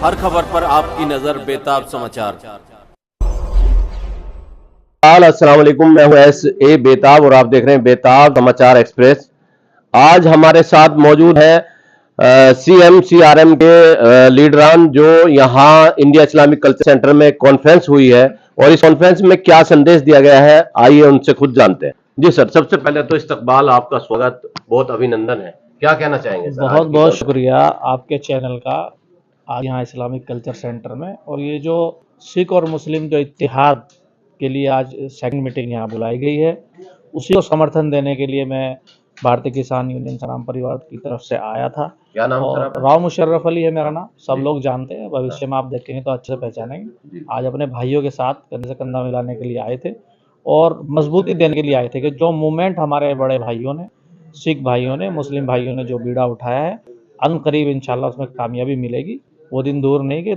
हर खबर पर आपकी नजर बेताब समाचार। अस्सलाम वालेकुम, मैं हूं ए बेताब और आप देख रहे हैं बेताब समाचार एक्सप्रेस। आज हमारे साथ मौजूद है CMCRM के लीडरान जो यहाँ इंडिया इस्लामिक कल्चर सेंटर में कॉन्फ्रेंस हुई है और इस कॉन्फ्रेंस में क्या संदेश दिया गया है, आइए उनसे खुद जानते हैं। जी सर, सबसे पहले तो इस्तकबाल, आपका स्वागत, बहुत अभिनंदन है, क्या कहना चाहेंगे सर? बहुत बहुत शुक्रिया आपके चैनल का आज यहाँ इस्लामिक कल्चर सेंटर में। और ये जो सिख और मुस्लिम जो इत्तेहाद के लिए आज सेकंड मीटिंग यहाँ बुलाई गई है, उसी को समर्थन देने के लिए मैं भारतीय किसान यूनियन सलाम परिवार की तरफ से आया था। क्या नाम और सर? राव मुशर्रफ अली है मेरा नाम, सब लोग जानते हैं, भविष्य में आप देखेंगे तो अच्छे से पहचानेंगे। आज अपने भाइयों के साथ कंधे से कंधा मिलाने के लिए आए थे और मजबूती देने के लिए आए थे कि जो मूवमेंट हमारे बड़े भाइयों ने, सिख भाइयों ने, मुस्लिम भाइयों ने जो बीड़ा उठाया है, अनकरीब इंशाल्लाह उसमें कामयाबी मिलेगी। वो दिन दूर नहीं कि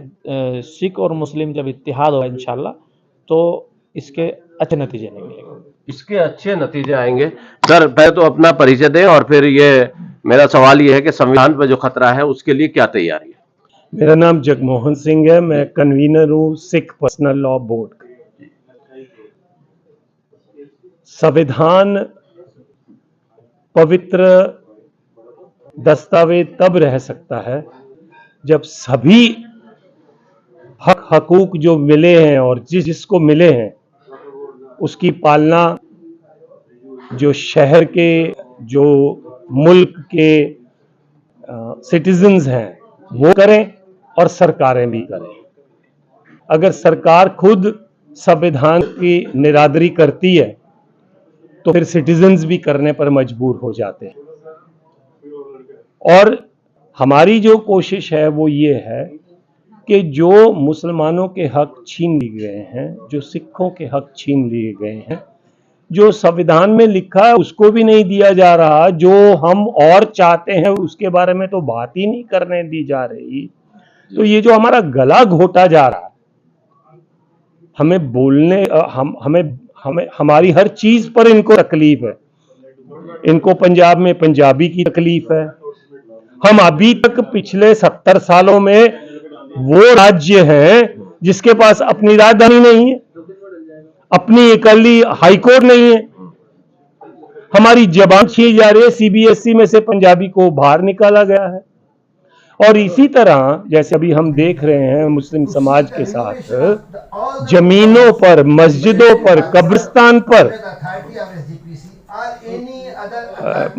सिख और मुस्लिम जब इत्तेहाद होगा इंशाल्लाह तो इसके अच्छे नतीजे निकलेंगे, इसके अच्छे नतीजे आएंगे। सर, पहले तो अपना परिचय दें और फिर ये मेरा सवाल ये है कि संविधान पर जो खतरा है उसके लिए क्या तैयारी है? मेरा नाम जगमोहन सिंह है, मैं कन्वीनर हूँ सिख पर्सनल लॉ बोर्ड का। संविधान पवित्र दस्तावेज तब रह सकता है जब सभी हक हकूक जो मिले हैं और जिसको मिले हैं उसकी पालना जो शहर के, जो मुल्क के सिटीजन्स हैं वो करें और सरकारें भी करें। अगर सरकार खुद संविधान की निरादरी करती है तो फिर सिटीजन्स भी करने पर मजबूर हो जाते हैं। और हमारी जो कोशिश है वो ये है कि जो मुसलमानों के हक छीन लिए गए हैं, जो सिखों के हक छीन लिए गए हैं, जो संविधान में लिखा है उसको भी नहीं दिया जा रहा, जो हम और चाहते हैं उसके बारे में तो बात ही नहीं करने दी जा रही। तो ये जो हमारा गला घोटा जा रहा है, हमें बोलने हमें हमारी हर चीज पर इनको तकलीफ है। इनको पंजाब में पंजाबी की तकलीफ है। हम अभी तक पिछले 70 सालों में वो राज्य हैं जिसके पास अपनी राजधानी नहीं है, अपनी इकल्ली हाईकोर्ट नहीं है। हमारी जबान छीनी जा रही है। CBSE में से पंजाबी को बाहर निकाला गया है। और इसी तरह जैसे अभी हम देख रहे हैं मुस्लिम समाज के साथ जमीनों पर, मस्जिदों पर, कब्रिस्तान पर,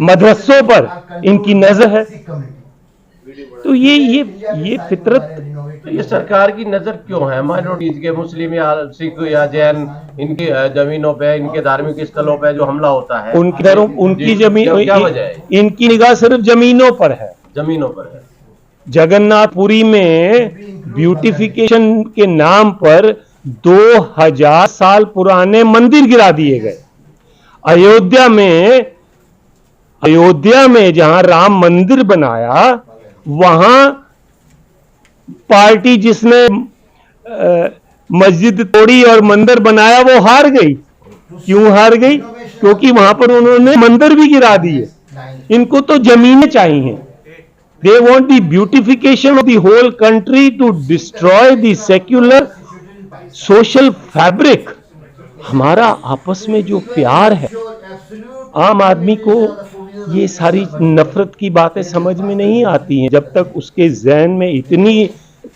मदरसों पर इनकी नजर है। तो ये फितरत, ये सरकार की नजर क्यों है माइनॉरिटीज के, मुस्लिम या सिख या जैन, इनकी जमीनों पे, इनके धार्मिक स्थलों पे जो हमला होता है, उनकी जमीन, क्या वजह है? इनकी निगाह सिर्फ जमीनों पर है, जमीनों पर है। जगन्नाथपुरी में ब्यूटिफिकेशन के नाम पर 2000 साल पुराने मंदिर गिरा दिए गए। अयोध्या में जहां राम मंदिर बनाया, वहां पार्टी जिसने मस्जिद तोड़ी और मंदिर बनाया वो हार गई। क्यों हार गई? क्योंकि वहां पर उन्होंने मंदिर भी गिरा दिए। इनको तो जमीनें चाहिए। They want the beautification of the whole country to destroy the secular social fabric. हमारा आपस में जो प्यार है, आम आदमी को ये सारी नफरत की बातें समझ में नहीं आती हैं जब तक उसके ज़हन में इतनी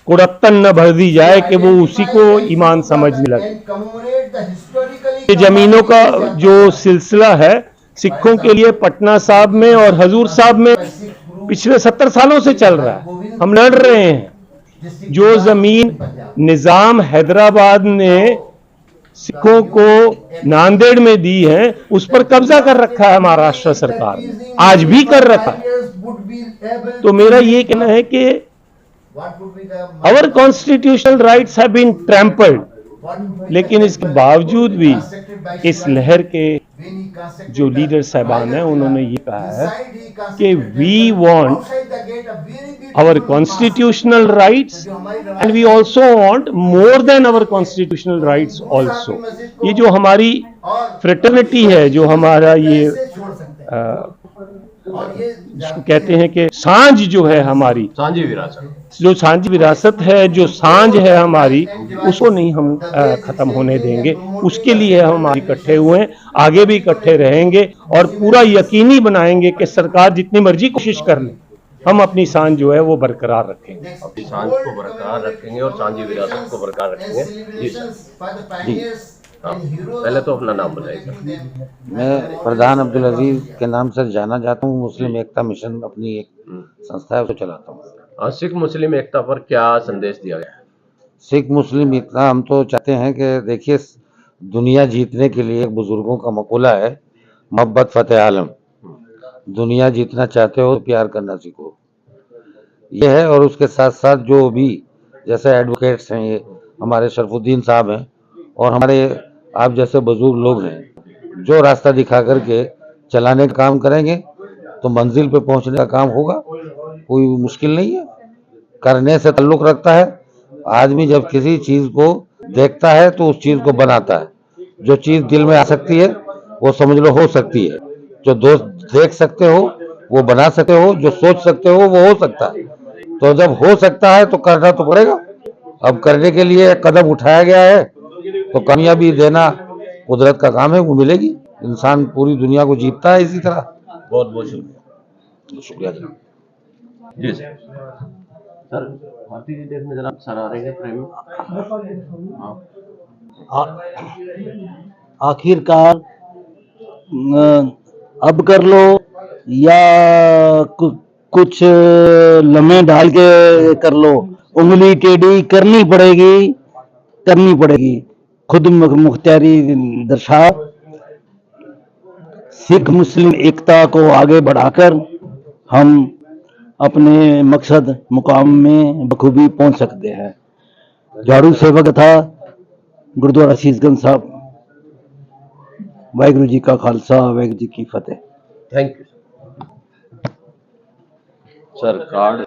कुड़त्तन न भर दी जाए कि वो उसी को ईमान समझने लगे। ये जमीनों का जो सिलसिला है सिखों के लिए पटना साहब में और हजूर साहब में पिछले 70 सालों से चल रहा है। हम लड़ रहे हैं। जो जमीन निजाम हैदराबाद ने सिखों को नांदेड़ में दी है उस पर कब्जा कर रखा है महाराष्ट्र सरकार, आज भी कर रखा है। तो मेरा ये कहना है कि our constitutional rights have been trampled, लेकिन इसके बावजूद भी इस लहर के जो लीडर साहबान हैं उन्होंने ये कहा है कि we want our constitutional rights and we also want more than our constitutional rights also. ये जो हमारी फ्रेटर्निटी है, जो हमारा ये जिसको कहते हैं कि सांझ जो है हमारी, सांझी विरासत, जो सांझी विरासत है, जो सांझ है हमारी, उसको नहीं हम खत्म होने देंगे। उसके लिए हम आज इकट्ठे हुए हैं, आगे भी इकट्ठे रहेंगे और पूरा यकीनी बनाएंगे कि सरकार जितनी मर्जी कोशिश कर ले, हम अपनी सांझ जो है वो बरकरार रखेंगे। अपनी सांझ को बरकरार रखेंगे और सांझी विरासत को बरकरार रखेंगे। जी सर। जी हाँ, पहले तो अपना नाम बताइए सर। मैं प्रधान अब्दुल अजीज के नाम से जाना जाता हूँ। मुस्लिम एकता मिशन अपनी एक संस्था है, उसको चलाता हूँ। सिख मुस्लिम एकता पर क्या संदेश दिया गया है? सिख मुस्लिम एकता हम तो चाहते हैं कि देखिए, दुनिया जीतने के लिए बुजुर्गों का मकूला है, मोहब्बत फतेह आलम। दुनिया जीतना चाहते हो तो प्यार करना सीखो, ये है। और उसके साथ साथ जो भी जैसे एडवोकेट्स हैं, ये हमारे शरफुद्दीन साहब हैं और हमारे आप जैसे बुजुर्ग लोग हैं, जो रास्ता दिखा करके चलाने का काम करेंगे तो मंजिल पे पहुंचने का काम होगा। कोई मुश्किल नहीं है, करने से ताल्लुक रखता है। आदमी जब किसी चीज को देखता है तो उस चीज को बनाता है। जो चीज दिल में आ सकती है वो समझ लो हो सकती है। जो दोस्त देख सकते हो वो बना सकते हो, जो सोच सकते हो वो हो सकता है। तो जब हो सकता है तो करना तो पड़ेगा। अब करने के लिए कदम उठाया गया है तो कामयाबी देना कुदरत का काम है, वो मिलेगी। इंसान पूरी दुनिया को जीतता है इसी तरह। बहुत बहुत शुक्रिया। शुक्रिया जनाब। जी सर। सर भारतीय जी देखने जरा सर आ रहे हैं प्रेम। आखिरकार अब कर लो या कुछ लम्हे डाल के कर लो, उंगली टेढ़ी करनी पड़ेगी। खुद मुख्तियारी दर्शा। सिख मुस्लिम एकता को आगे बढ़ाकर हम अपने मकसद मुकाम में बखूबी पहुंच सकते हैं। झाड़ू सेवक था गुरुद्वारा शीशगंज साहब। वाहिगुरु जी का खालसा, वाहिगुरु जी की फतेह। Thank you sir. कार्ड